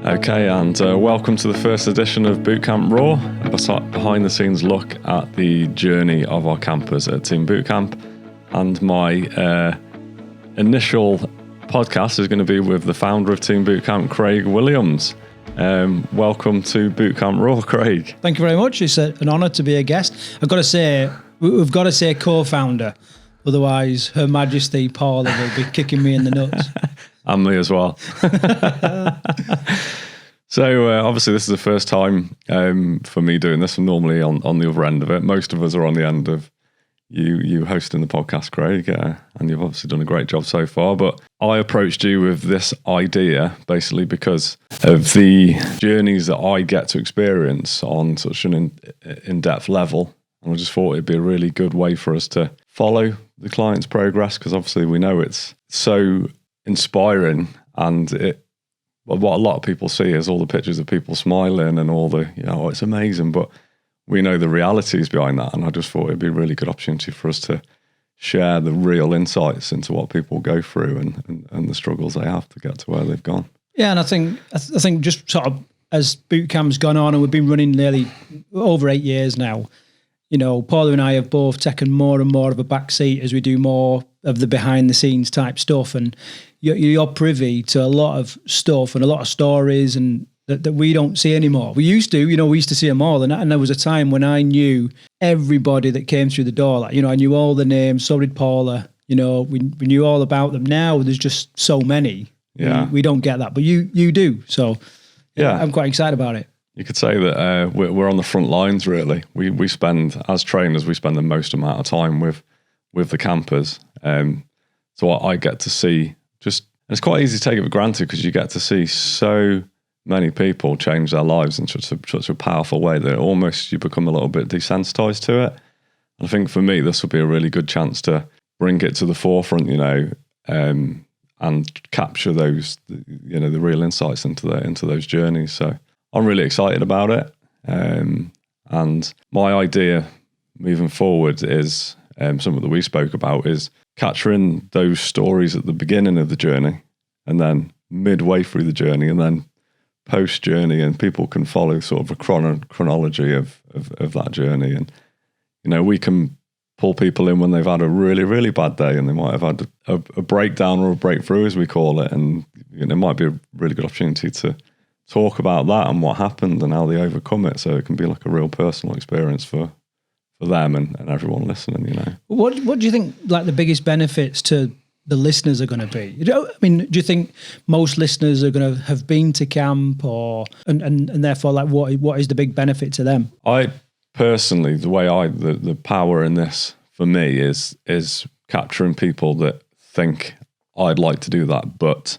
Okay, and welcome to the first edition of Bootcamp Raw, a behind-the-scenes look at the journey of our campers at Team Bootcamp. And my initial podcast is going to be with the founder of Team Bootcamp, Craig Williams. Welcome to Bootcamp Raw, Craig. Thank you very much. It's an honour to be a guest. We've got to say co-founder, otherwise Her Majesty Paula will be kicking me in the nuts. And me as well. So obviously this is the first time for me doing this. I'm normally on the other end of it. Most of us are on the end of you hosting the podcast, Craig, and you've obviously done a great job so far. But I approached you with this idea basically because of the journeys that I get to experience on such an in-depth level. And I just thought it'd be a really good way for us to follow the client's progress, because obviously we know it's so inspiring, and what a lot of people see is all the pictures of people smiling and all the, it's amazing, but we know the realities behind that. And I just thought it'd be a really good opportunity for us to share the real insights into what people go through and the struggles they have to get to where they've gone. Yeah, and I think just sort of as bootcamp's gone on, and we've been running nearly over 8 years now, Paula and I have both taken more and more of a back seat as we do more of the behind the scenes type stuff, and you're privy to a lot of stuff and a lot of stories and that we don't see anymore. We used to, we used to see them all, and there was a time when I knew everybody that came through the door. Like, I knew all the names. So did Paula. We knew all about them. Now there's just so many. Yeah, we don't get that, but you do. So yeah, I'm quite excited about it. You could say that we're on the front lines, really. We spend, as trainers, we spend the most amount of time with the campers. So I get to see and it's quite easy to take it for granted, because you get to see so many people change their lives in such a powerful way that almost you become a little bit desensitized to it. And I think for me, this will be a really good chance to bring it to the forefront, and capture those, the real insights into those journeys. So I'm really excited about it. And my idea moving forward is something that we spoke about, is capturing those stories at the beginning of the journey, and then midway through the journey, and then post journey, and people can follow sort of a chronology of that journey. And we can pull people in when they've had a really, really bad day, and they might have had a breakdown or a breakthrough, as we call it, and it might be a really good opportunity to talk about that and what happened and how they overcome it, so it can be like a real personal experience for them and everyone listening. What do you think, like, the biggest benefits to the listeners are going to be? Do you think most listeners are going to have been to camp, and therefore, like, what is the big benefit to them? I personally, the power in this for me is capturing people that think, I'd like to do that, but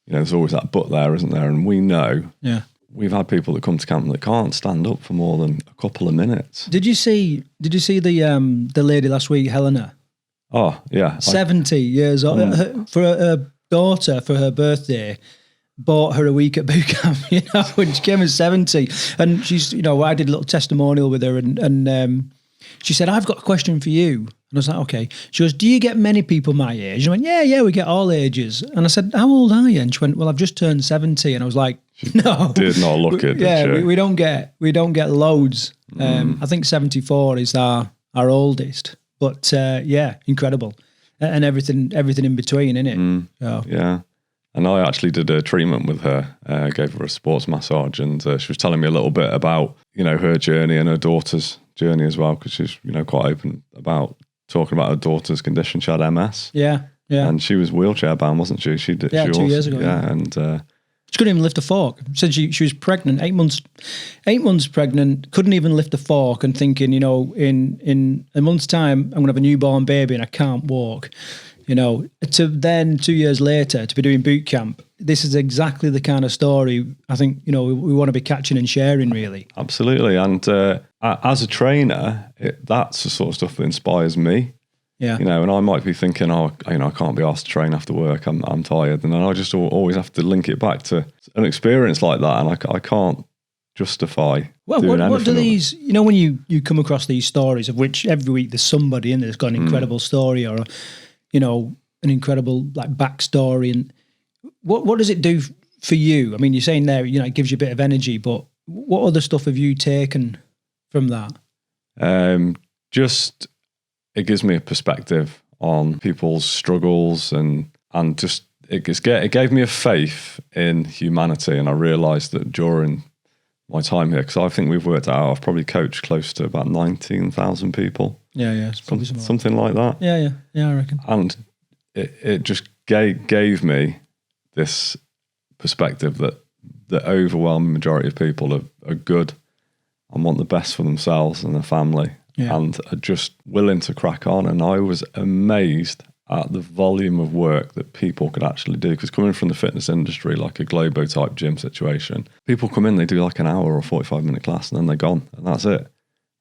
there's always that but there, isn't there? And we know, we've had people that come to camp that can't stand up for more than a couple of minutes. Did you see the lady last week, Helena? Oh yeah, 70 years old. For her daughter, for her birthday, bought her a week at boot camp. When she came at 70, and she's, I did a little testimonial with her, and she said, "I've got a question for you." And I was like, "Okay." She goes, "Do you get many people my age?" And I went, Yeah, we get all ages. And I said, "How old are you?" And she went, "Well, I've just turned 70. And I was like, "No, did not look it." We don't get loads. I think 74 is our oldest. But incredible, and everything in between, innit? So. Yeah. And I actually did a treatment with her. Gave her a sports massage, and she was telling me a little bit about her journey and her daughter's journey as well, because she's quite open about talking about her daughter's condition. She had MS. Yeah. And she was wheelchair bound, wasn't she? She did. Yeah, 2 years ago. Yeah, and. She couldn't even lift a fork. Said she was pregnant, 8 months pregnant, couldn't even lift a fork, and thinking, in a month's time, I'm going to have a newborn baby and I can't walk. To then 2 years later to be doing boot camp. This is exactly the kind of story I think, we want to be catching and sharing, really. Absolutely. And as a trainer, that's the sort of stuff that inspires me. Yeah. And I might be thinking, I can't be asked to train after work. I'm tired. And then I just always have to link it back to an experience like that. And I can't justify doing anything. What do these, when you come across these stories, of which every week there's somebody in there that's got an incredible story, or, an incredible, like, backstory. And what does it do for you? I mean, you're saying there, you know, it gives you a bit of energy, but what other stuff have you taken from that? Just it gives me a perspective on people's struggles and just it gave me a faith in humanity, and I realised that during my time here, because I think we've worked out, I've probably coached close to about 19,000 people. Yeah, it's probably something like that. Yeah, I reckon. And it just gave me this perspective that the overwhelming majority of people are good and want the best for themselves and their family, and are just willing to crack on. And I was amazed at the volume of work that people could actually do, because coming from the fitness industry, like a Globo type gym situation, people come in, they do like an hour or 45-minute class, and then they're gone, and that's it.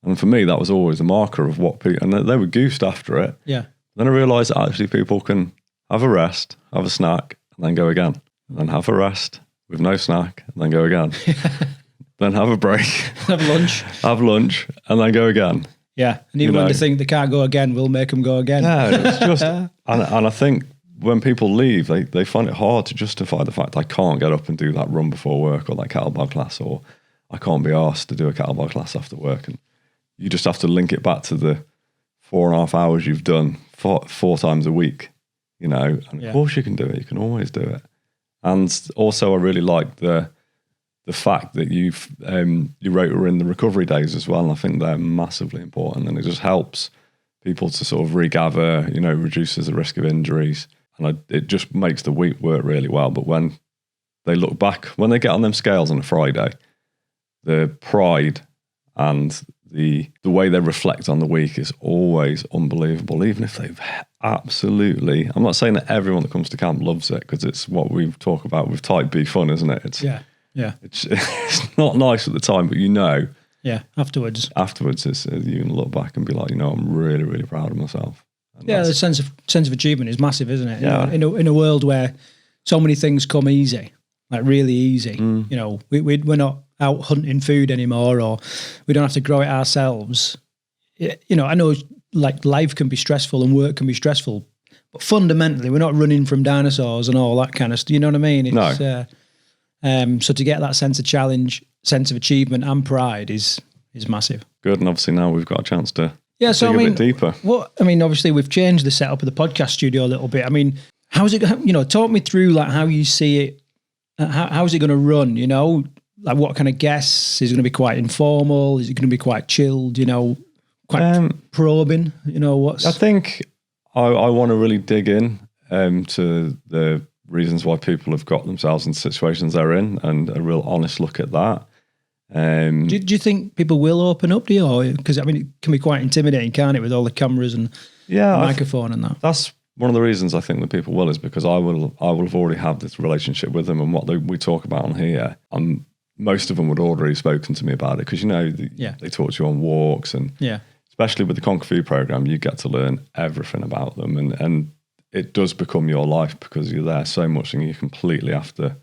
And for me, that was always a marker of what people, and they were goosed after it. Yeah. Then I realised that actually people can have a rest, have a snack, and then go again. And then have a rest with no snack, and then go again. Then have a break. Have lunch. Have lunch, and then go again. Yeah, and even when they think they can't go again, we'll make them go again. Yeah, it's just, and I think when people leave, they find it hard to justify the fact I can't get up and do that run before work, or that kettlebell class, or I can't be asked to do a kettlebell class after work. And you just have to link it back to the 4.5 hours you've done four times a week, you know. And of course you can do it. You can always do it. And also I really like the fact that you wrote her in the recovery days as well. And I think they're massively important, and it just helps people to sort of regather, you know, reduces the risk of injuries. And it just makes the week work really well. But when they look back, when they get on them scales on a Friday, the pride and the way they reflect on the week is always unbelievable, even if they've absolutely, I'm not saying that everyone that comes to camp loves it, because it's what we talk about with type B fun, isn't it? It's, it's not nice at the time, but you know. Yeah, afterwards it's, you can look back and be like, you know, I'm really, really proud of myself. And the sense of achievement is massive, isn't it? Yeah. In a world where so many things come easy, like really easy. You know, we're not out hunting food anymore, or we don't have to grow it ourselves. You know, I know like life can be stressful and work can be stressful, but fundamentally we're not running from dinosaurs and all that kind of stuff. You know what I mean? It's, no. So to get that sense of challenge, sense of achievement and pride is massive. Good. And obviously now we've got a chance to dig a bit deeper. Obviously we've changed the setup of the podcast studio a little bit. I mean, how's it, you know, talk me through like how you see it. How's it going to run? You know, like what kind of guests? Is it going to be quite informal? Is it going to be quite chilled? You know, quite probing? You know, I think I want to really dig in to the reasons why people have got themselves in situations they're in, and a real honest look at that. Do you think people will open up to you? Because I mean, it can be quite intimidating, can't it, with all the cameras and the microphone and that? That's one of the reasons I think that people will, is because I will have already had this relationship with them, and what we talk about on here, and most of them would already spoken to me about it, because you know they talk to you on walks, and especially with the Conquer Food program, you get to learn everything about them, and it does become your life, because you're there so much, and you completely have to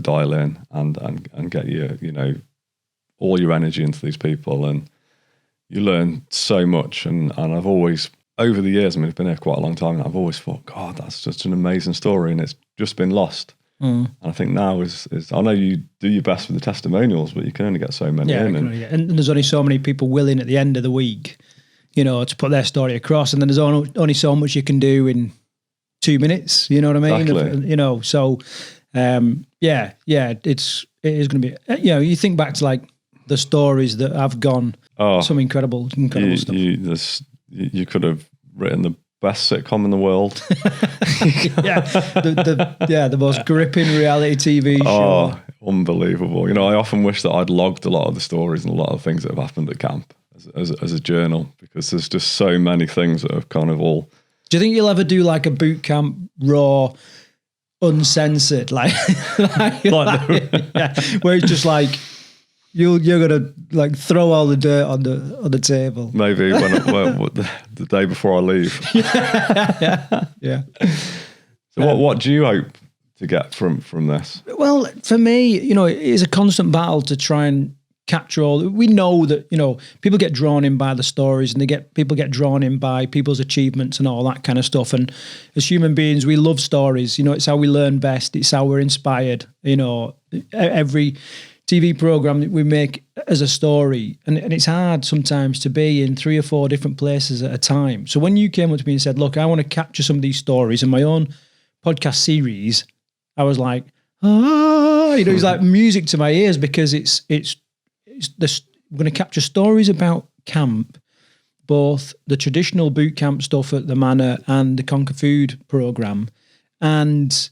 dial in and get all your energy into these people, and you learn so much. And I've always, over the years, I mean, I've been here quite a long time, and I've always thought, God, that's just an amazing story, and it's just been lost. And I think now is I know you do your best with the testimonials, but you can only get so many in. And there's only so many people willing at the end of the week, you know, to put their story across, and then there's only so much you can do in 2 minutes. You know what I mean? Exactly. You know, so it is going to be. You know, you think back to like the stories that have gone. Some incredible stuff. You could have written the best sitcom in the world. the most gripping reality TV show. Unbelievable. You know, I often wish that I'd logged a lot of the stories and a lot of things that have happened at camp as a journal, because there's just so many things that have kind of all. Do you think you'll ever do like a Bootcamp Raw uncensored, like where it's just like you're gonna like throw all the dirt on the table? Maybe when the day before I leave. Yeah. So what do you hope to get from this? Well, for me, you know, it is a constant battle to try and capture all. We know that, people get drawn in by the stories, and people get drawn in by people's achievements and all that kind of stuff. And as human beings, we love stories. It's how we learn best. It's how we're inspired. Every TV program that we make as a story, and it's hard sometimes to be in 3 or 4 different places at a time. So when you came up to me and said, look, I want to capture some of these stories in my own podcast series, I was like, it's like music to my ears, because it's this. We're going to capture stories about camp, both the traditional boot camp stuff at the Manor and the Conquer Food program, and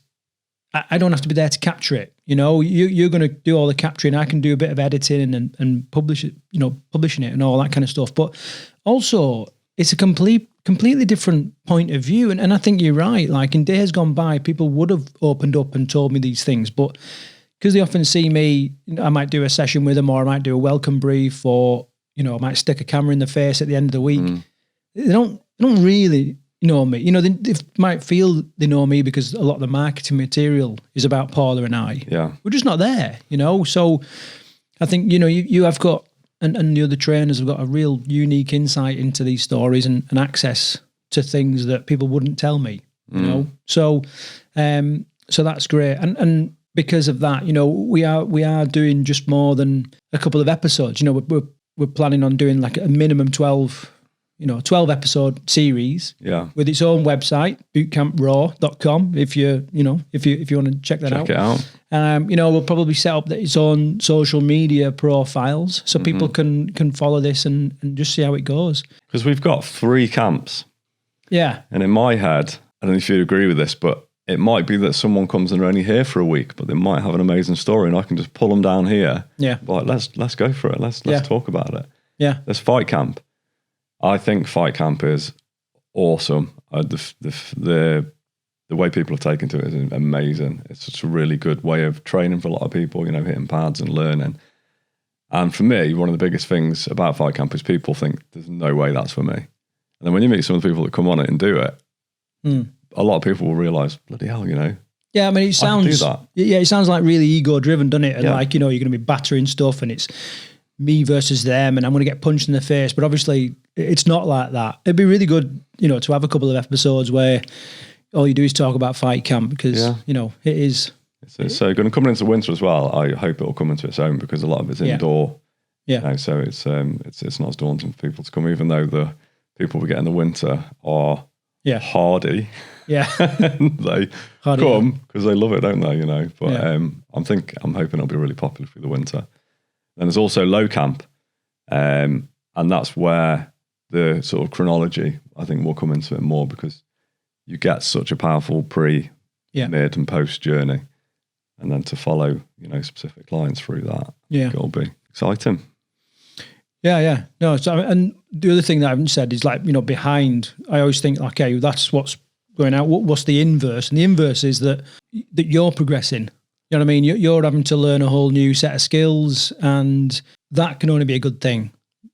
I don't have to be there to capture it. You're going to do all the capturing. I can do a bit of editing and publish it, publishing it and all that kind of stuff. But also, it's a completely different point of view. And I think you're right. Like in days gone by, people would have opened up and told me these things, but because they often see me, I might do a session with them, or I might do a welcome brief, or I might stick a camera in the face at the end of the week. They don't really know me. They might feel they know me because a lot of the marketing material is about Paula and I. Yeah, we're just not there. So I think you have got, and the other trainers have got a real unique insight into these stories and access to things that people wouldn't tell me. So that's great. And because of that, we are doing just more than a couple of episodes. We're planning on doing like a minimum 12 episode series. Yeah. With its own website, bootcampraw.com. If you want to check that out. Check it out. We'll probably set up its own social media profiles so people can follow this and just see how it goes. Because we've got 3 camps. Yeah. And in my head, I don't know if you'd agree with this, but it might be that someone comes and they're only here for a week, but they might have an amazing story, and I can just pull them down here. Yeah. Like, let's go for it. Let's talk about it. Yeah. There's Fight Camp. I think Fight Camp is awesome. The way people have taken to it is amazing. It's just a really good way of training for a lot of people, hitting pads and learning. And for me, one of the biggest things about Fight Camp is people think there's no way that's for me. And then when you meet some of the people that come on it and do it, a lot of people will realise, bloody hell, Yeah, I mean, it sounds. It sounds like really ego-driven, doesn't it? And you're going to be battering stuff, and it's me versus them, and I'm going to get punched in the face. But obviously, it's not like that. It'd be really good, to have a couple of episodes where all you do is talk about Fight Camp, because it is. It's going to come into winter as well. I hope it'll come into its own, because a lot of it's indoor. Yeah. So it's not as daunting for people to come, even though the people we get in the winter are hardy. Yeah. They come because they love it, don't they? But I'm hoping it'll be really popular through the winter. Then there's also Low Camp, and that's where the sort of chronology, I think, will come into it more, because you get such a powerful pre, mid, and post journey, and then to follow specific clients through that, it'll be exciting. Yeah. No, so, and the other thing that I haven't said is behind. I always think, okay, that's what's going out. What's the inverse? And the inverse is that you're progressing. You know what I mean? You're having to learn a whole new set of skills, and that can only be a good thing.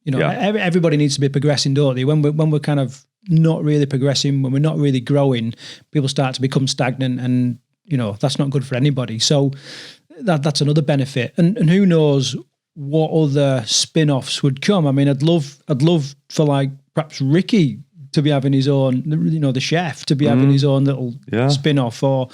Everybody needs to be progressing, don't they? When we're kind of not really progressing, when we're not really growing, people start to become stagnant, and that's not good for anybody. So that's another benefit. And who knows what other spin-offs would come. I mean, I'd love for perhaps Ricky to be having his own, the chef to be having his own little spin-off, or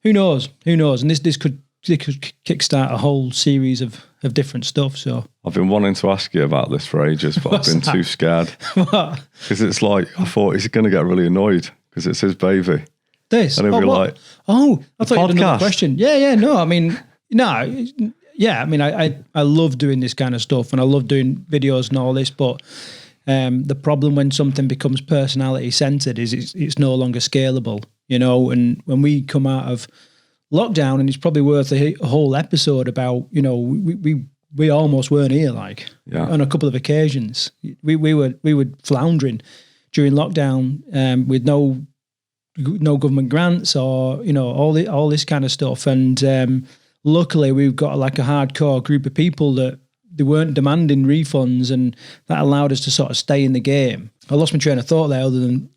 who knows? And this could kickstart a whole series of different stuff. So I've been wanting to ask you about this for ages, but I've been too scared. What? Because it's I thought he's going to get really annoyed because it's his baby. This? And he'll be like, I thought you had another question. Yeah. No, I mean, no. Yeah, I mean, I love doing this kind of stuff, and I love doing videos and all this, but the problem when something becomes personality centered is it's no longer scalable, and when we come out of lockdown, and it's probably worth a whole episode about, we almost weren't here, on a couple of occasions. We were floundering during lockdown with no government grants or, all this kind of stuff. And luckily, we've got a hardcore group of people that they weren't demanding refunds, and that allowed us to sort of stay in the game. I lost my train of thought there, other than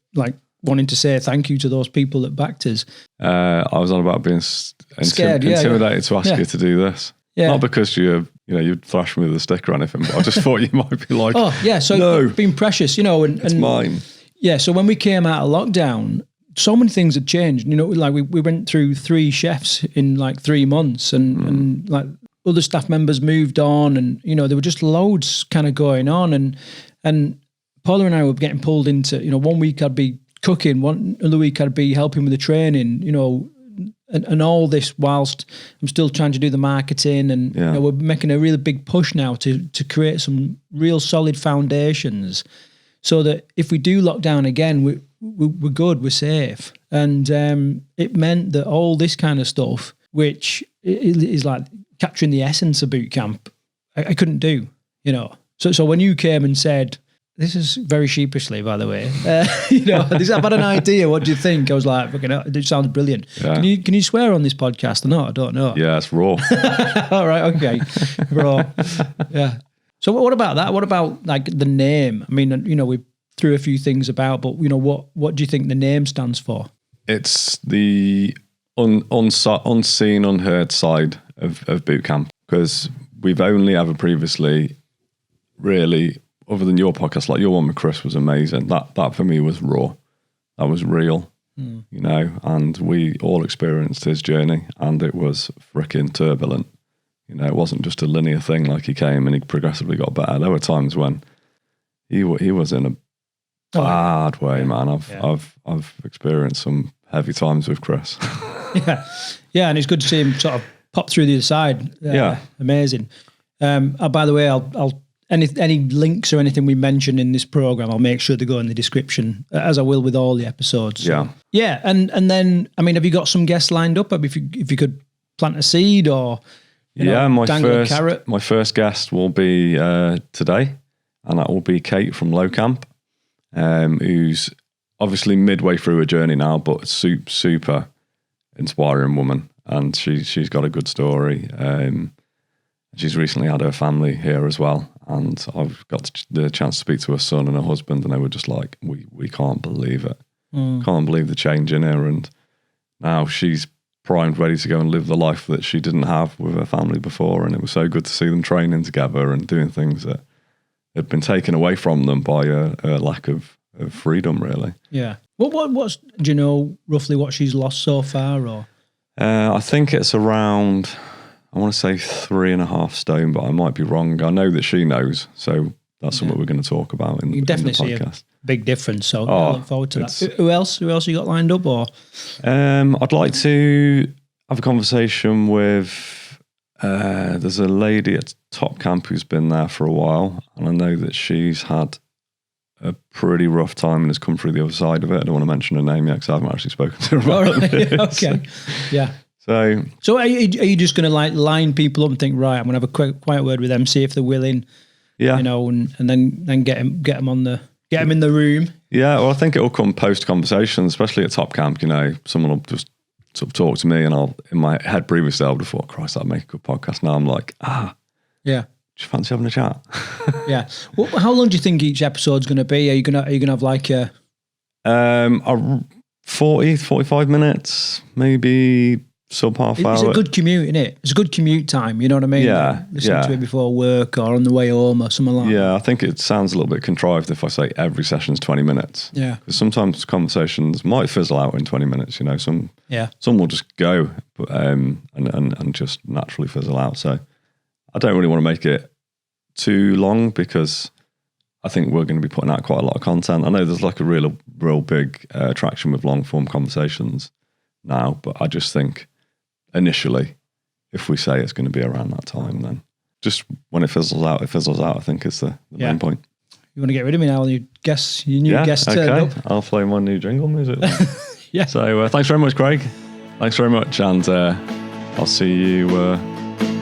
wanting to say thank you to those people that backed us. I was on about being scared, intimidated to ask you to do this. Yeah. Not because you'd thrash me with a stick or anything, but I just thought you might be like, oh yeah, so no, it's been precious, it's mine. Yeah, so when we came out of lockdown, so many things had changed. Like we went through 3 chefs in like 3 months, and like other staff members moved on, and there were just loads kind of going on, and Paula and I were getting pulled into, one week I'd be cooking, one other week I'd be helping with the training, and all this whilst I'm still trying to do the marketing, and we're making a really big push now to create some real solid foundations, so that if we do lock down again, we're good, we're safe. And it meant that all this kind of stuff, which is like capturing the essence of boot camp, I couldn't do, So when you came and said, this is very sheepishly, by the way, I've had an idea, what do you think? I was like, it sounds brilliant. Yeah. Can you swear on this podcast or not? I don't know. Yeah, it's raw. All right, okay. Raw. Yeah. So what about that? What about like the name? I mean, we threw a few things about, but what do you think the name stands for? It's the unseen, unheard side of boot camp, because we've only ever previously really, other than your podcast, like your one with Chris was amazing. That for me was raw. That was real, and we all experienced his journey, and it was freaking turbulent. It wasn't just a linear thing, like he came and he progressively got better. There were times when he was in a bad way, man. I've experienced some heavy times with Chris. yeah, and it's good to see him sort of pop through the other side. Amazing. By the way, I'll any links or anything we mention in this program, I'll make sure to go in the description, as I will with all the episodes. Yeah, and then I mean, have you got some guests lined up? If you could plant a seed or dangle a carrot. My first guest will be today, and that will be Kate from Low Camp, who's obviously midway through her journey now, but super inspiring woman, and she's got a good story. She's recently had her family here as well, and I've got the chance to speak to her son and her husband, and they were just like, we can't believe it. Can't believe the change in her, and now she's primed, ready to go and live the life that she didn't have with her family before. And it was so good to see them training together and doing things that had been taken away from them by a lack of freedom, really. Yeah. What's do you know roughly what she's lost so far? Or I think it's around, I want to say 3.5 stone, but I might be wrong. I know that she knows, so that's something we're going to have about in the podcast. See a big difference, so I look forward to that. Who else you got lined up? Or I'd like to have a conversation with there's a lady at Top Camp who's been there for a while, and I know that she's had a pretty rough time and has come through the other side of it. I don't want to mention her name yet because I haven't actually spoken to her about it. Okay. Yeah. So are you just going to like line people up and think, right, I'm going to have a quiet word with them, see if they're willing, and then get them in the room. Yeah, well, I think it'll come post conversation, especially at Top Camp. Someone will just sort of talk to me, and I'll, in my head previously, I would have thought, Christ, that'd make a good podcast. Now I'm like, yeah, do you fancy having a chat? Yeah. Well, how long do you think each episode's going to be? Are you gonna have like a 40, 45 minutes, maybe sub half hour? It's a good commute, isn't it? It's a good commute time, you know what I mean? Yeah. Listen to it before work or on the way home or something like that. Yeah, I think it sounds a little bit contrived if I say every session's 20 minutes. Yeah. Because sometimes conversations might fizzle out in 20 minutes, Some will just go and just naturally fizzle out. So I don't really want to make it too long because I think we're going to be putting out quite a lot of content. I know there's like a real big attraction with long form conversations now, but I just think initially, if we say it's going to be around that time, then just when it fizzles out, I think is the main point. You want to get rid of me now? Your new guest turned up. I'll play my new jingle music. Yeah. So thanks very much, Craig. Thanks very much, and I'll see you.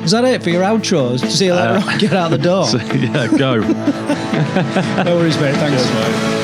Is that it for your outros? See you later on. Get out the door. Go. No worries, mate. Thanks. Cheers, mate.